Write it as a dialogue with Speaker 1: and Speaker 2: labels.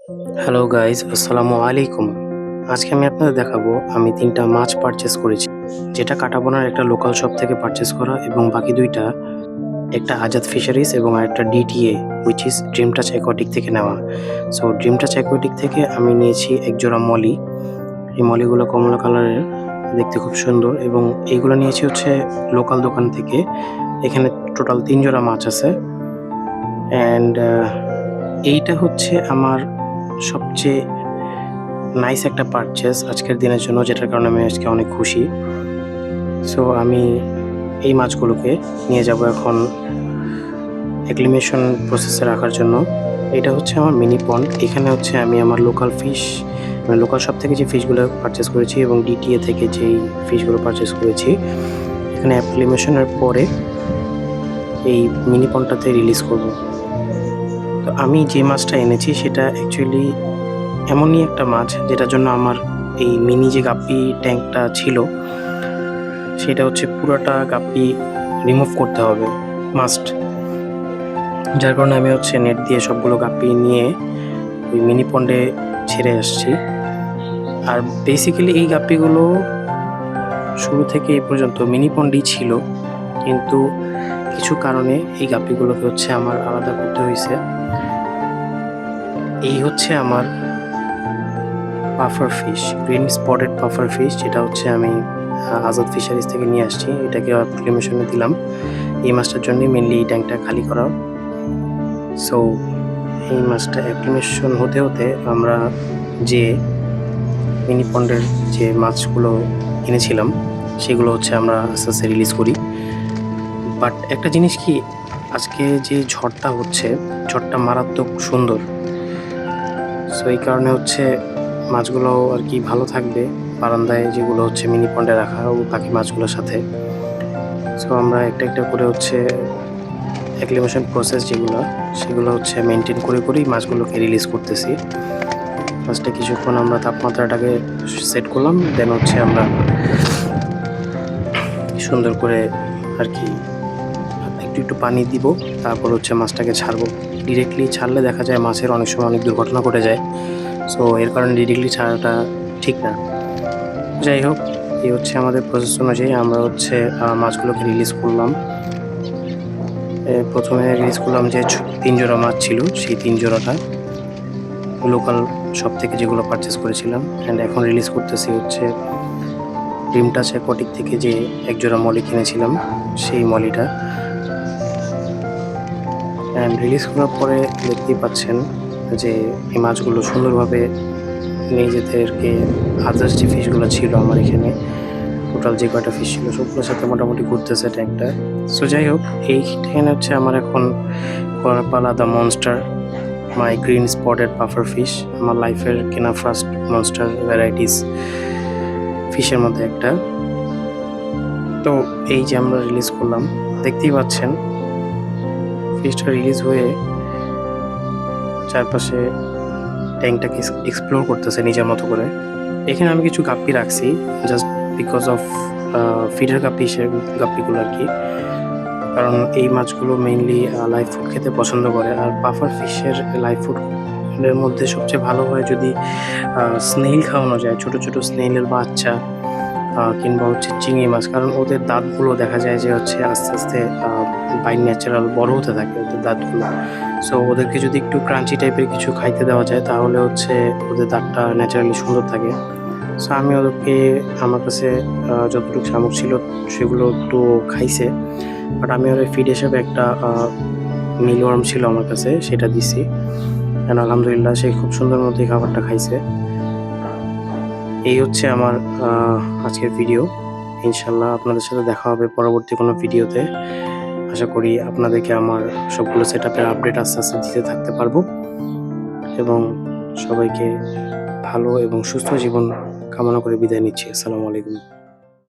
Speaker 1: Hello guys, আসসালামু আলাইকুম। আজকে আমি আপনাদের দেখাবো আমি ৩টা মাছ পারচেজ করেছি। যেটা কাটাবোনার একটা লোকাল শপ থেকে পারচেজ করা এবং বাকি ২টা একটা আজাদ ফিশারিজ এবং আরেকটা DTA which is dream touch aquatic থেকে নেওয়া। সো ড্রিম টাচ অ্যাকোয়াটিক থেকে আমি নিয়েছি এক জোড়া মলি। এই মলিগুলো কমলা কালারের, দেখতে খুব সুন্দর এবং এইগুলো নিয়েছি হচ্ছে লোকাল দোকান থেকে। এখানে টোটাল ৩ জোড়া মাছ আছে অ্যান্ড এইটা হচ্ছে আমার সবচেয়ে নাইস একটা পারচেজ আজকের দিনের জন্য, যেটার কারণে আমি আজকে অনেক খুশি। সো আমি এই মাছগুলোকে নিয়ে যাব এখন অ্যাক্লিমেশন প্রসেসে রাখার জন্য। এটা হচ্ছে আমার মিনি পন্ড। এখানে হচ্ছে আমি আমার লোকাল ফিশ, মানে লোকাল শপ থেকে যে ফিশগুলো পারচেজ করেছি এবং ডিটিএ থেকে যেই ফিশগুলো পারচেজ করেছি, এখানে অ্যাক্লিমেশনের পরে এই মিনি পন্ডটাতে রিলিজ করব। তো আমি যে মাছটা এনেছি সেটা অ্যাকচুয়ালি এমনই একটা মাছ যেটার জন্য আমার এই মিনি যে গাপ্পি ট্যাঙ্কটা ছিল সেটা হচ্ছে পুরোটা গাপ্পি রিমুভ করতে হবে, মাস্ট। যার কারণে আমি হচ্ছে নেট দিয়ে সবগুলো গাপ্পি নিয়ে ওই মিনি পন্ডে ছেড়ে আসছি। আর বেসিক্যালি এই গাপ্পিগুলো শুরু থেকে এই পর্যন্ত মিনি পন্ডেই ছিল, কিন্তু কিছু কারণে এই গাপ্পিগুলোকে হচ্ছে আমার আলাদা করতে হয়েছে। এই হচ্ছে আমার puffer fish, green spotted puffer fish, যেটা হচ্ছে আমি আজাদ ফিশারিজ থেকে নিয়ে আসছি। এটাকে অ্যাক্লিমেশনে দিলাম এই মাছটার জন্যই, মেনলি এই ট্যাঙ্কটা খালি করা। সো এই মাছটা অ্যাক্লিমেশন হতে হতে আমরা যে মিনি পন্ডের যে মাছগুলো কিনেছিলাম সেগুলো হচ্ছে আমরা আস্তে আস্তে রিলিজ করি। বাট একটা জিনিস কি, আজকে যে ঝড়টা হচ্ছে, ঝড়টা মারাত্মক সুন্দর। সো এই কারণে হচ্ছে মাছগুলো আর কি ভালো থাকবে বারান্দায়, যেগুলো হচ্ছে মিনি পন্ডে রাখা ও বাকি মাছগুলোর সাথে। সো আমরা একটা একটা করে হচ্ছে অ্যাক্লিমেশন প্রসেস যেগুলো, সেগুলো হচ্ছে মেনটেন করে করেই মাছগুলোকে রিলিজ করতেছি। ফার্স্টে কিছুক্ষণ আমরা তাপমাত্রাটাকে সেট করলাম, দেন হচ্ছে আমরা সুন্দর করে আর কি একটু একটু পানি দিব, তারপর হচ্ছে মাছটাকে ছাড়বো। ডিরেক্টলি ছাড়লে দেখা যায় মাছের অনেক সময় অনেক দুর্ঘটনা ঘটে যায়। সো এর কারণে ডিরেক্টলি ছাড়াটা ঠিক না। যাই হোক, এই হচ্ছে আমাদের প্রসেস অনুযায়ী আমরা হচ্ছে মাছগুলোকে রিলিজ করলাম। প্রথমে রিলিজ করলাম যে ৩ জোড়া মাছ ছিল, সেই ৩ জোড়াটা লোকাল শপ থেকে যেগুলো পারচেস করেছিলাম। অ্যান্ড এখন রিলিজ করতেছি হচ্ছে ড্রিম টাচ অ্যাকোয়াটিক থেকে যে এক জোড়া মলি কিনেছিলাম, সেই মলিটা। অ্যান্ড রিলিজ করার পরে দেখতেই পাচ্ছেন যে এই মাছগুলো সুন্দরভাবে নিজেদেরকে, আদার্স যে ফিশগুলো ছিল আমার এখানে, টোটাল যে কয়টা ফিশ ছিল সবগুলোর সাথে মোটামুটি ঘুরতেছে ট্যাঙ্কটা। সো যাই হোক, এইখানে হচ্ছে আমার এখন করাপালা the monster, my green spotted puffer fish, আমার লাইফের কেনা ফার্স্ট মনস্টার ভ্যারাইটিস ফিশের মধ্যে একটা। তো এই যে আমরা রিলিজ করলাম, দেখতেই পাচ্ছেন ফিশটা রিলিজ হয়ে চারপাশে ট্যাঙ্কটাকে এক্সপ্লোর করতেছে নিজের মতো করে। এখানে আমি কিছু গাপ্পি রাখছি জাস্ট বিকজ অফ ফিডার গাপ্পি, সে গাপ্পিগুলো আর কি। কারণ এই মাছগুলো মেইনলি লাইভ ফুড খেতে পছন্দ করে। আর পাফার ফিশের লাইভ ফুডের মধ্যে সবচেয়ে ভালো হয় যদি স্নেইল খাওয়ানো যায়, ছোট ছোট স্নেইলের বাচ্চা, কিংবা হচ্ছে চিংড়ি মাছ। কারণ ওদের দাঁতগুলো দেখা যায় যে হচ্ছে আস্তে আস্তে বাই ন্যাচারাল বড় হতে থাকে ওদের দাঁতগুলো। সো ওদেরকে যদি একটু ক্রাঞ্চি টাইপের কিছু খাইতে দেওয়া যায় তাহলে হচ্ছে ওদের দাঁতটা ন্যাচারালি সুন্দর থাকে। সো আমি ওদেরকে, আমার কাছে যতটুকু শামুক ছিল সেগুলো একটু খাইছে। বাট আমি ওদের ফিড হিসেবে একটা মিলওয়ার্ম ছিল আমার কাছে, সেটা দিছি। অ্যান্ড আলহামদুলিল্লাহ সে খুব সুন্দর মতো এই খাবারটা খাইছে। এই হচ্ছে আমার আজকের ভিডিও। ইনশাল্লাহ আপনাদের সাথে দেখা হবে পরবর্তী কোনো ভিডিওতে। আশা করি আপনাদেরকে আমার সবগুলো সেটআপের আপডেট আস্তে আস্তে দিতে থাকতে পারবো এবং সবাইকে ভালো এবং সুস্থ জীবন কামনা করে বিদায় নিচ্ছি। আসসালামু আলাইকুম।